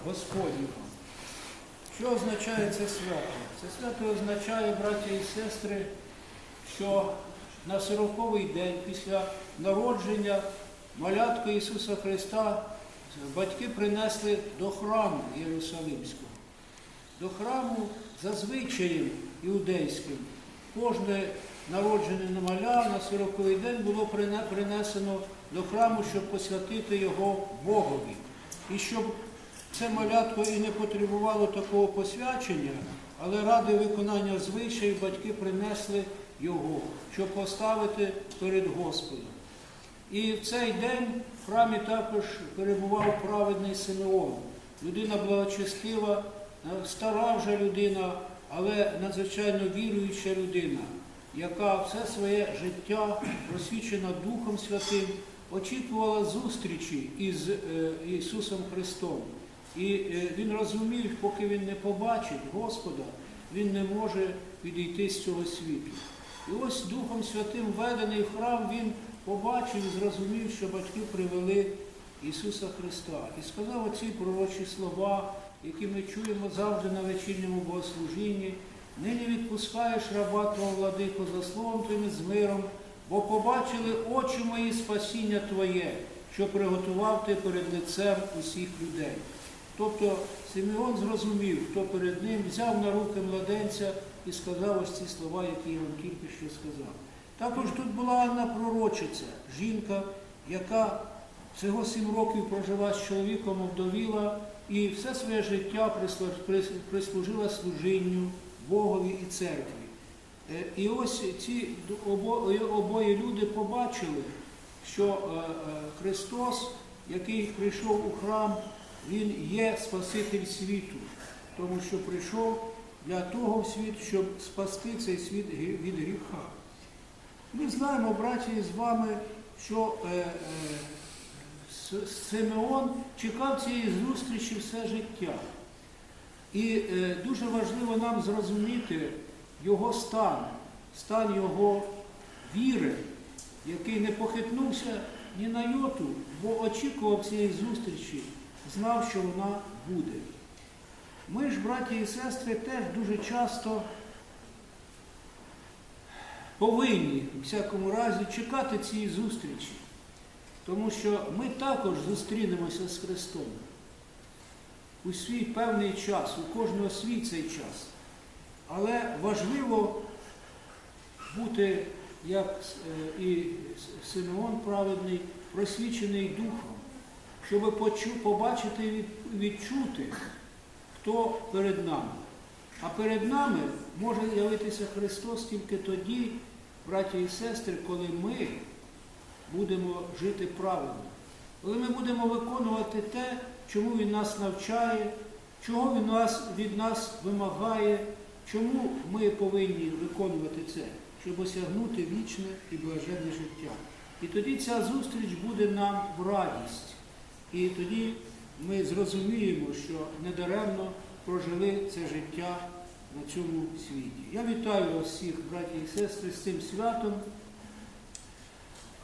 Господнього. Що означає це свято? Це свято означає, браті і сестри, що на 40-й день після народження малятка Ісуса Христа батьки принесли до храму Єрусалимського. До храму за звичаєм іудейським. Кожне народжене немовля на 40-й день було принесено до храму, щоб посвятити його Богові. І щоб це малятко і не потребувало такого посвячення, але ради виконання звичаїв батьки принесли його, щоб поставити перед Господом. І в цей день в храмі також перебував праведний Симеон. Людина благочестива, стара вже людина, але надзвичайно віруюча людина, яка все своє життя, просвічена Духом Святим, очікувала зустрічі із Ісусом Христом. І він розумів, поки він не побачить Господа, він не може відійти з цього світу. І ось Духом Святим введений в храм, він побачив і зрозумів, що батьки привели Ісуса Христа. І сказав оці пророчі слова, які ми чуємо завжди на вечірньому богослужінні: «Нині відпускаєш раба Твого, владико, за словом Твоїм з миром, бо побачили очі мої спасіння Твоє, що приготував Ти перед лицем усіх людей». Тобто Симеон зрозумів, хто перед ним, взяв на руки младенця і сказав ось ці слова, які я вам тільки що сказав. Також тут була Анна Пророчиця, жінка, яка всього 7 років прожила з чоловіком, овдовіла і все своє життя прислужила служінню Богові і церкві. І ось ці обоє люди побачили, що Христос, який прийшов у храм, Він є Спаситель світу, тому що прийшов для того в світ, щоб спасти цей світ від гріха. Ми знаємо, браті, з вами, що Симеон чекав цієї зустрічі все життя. І дуже важливо нам зрозуміти його стан його віри, який не похитнувся ні на йоту, бо очікував цієї зустрічі, знав, що вона буде. Ми ж, браті і сестри, теж дуже часто повинні, у всякому разі, чекати цієї зустрічі, тому що ми також зустрінемося з Христом у свій певний час, у кожного свій цей час. Але важливо бути, як і Симеон праведний, просвічений Духом, щоб побачити і відчути, хто перед нами. А перед нами може з'явитися Христос тільки тоді, браті і сестри, коли ми будемо жити правильно. Коли ми будемо виконувати те, чому Він нас навчає, чого Він від нас вимагає, чому ми повинні виконувати це, щоб осягнути вічне і блаженне життя. І тоді ця зустріч буде нам в радість. І тоді ми зрозуміємо, що недаремно прожили це життя на цьому світі. Я вітаю вас всіх, браті і сестри, з цим святом.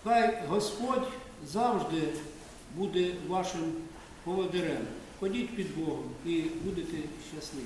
Хай Господь завжди буде вашим поводирем. Ходіть під Богом і будете щасливі.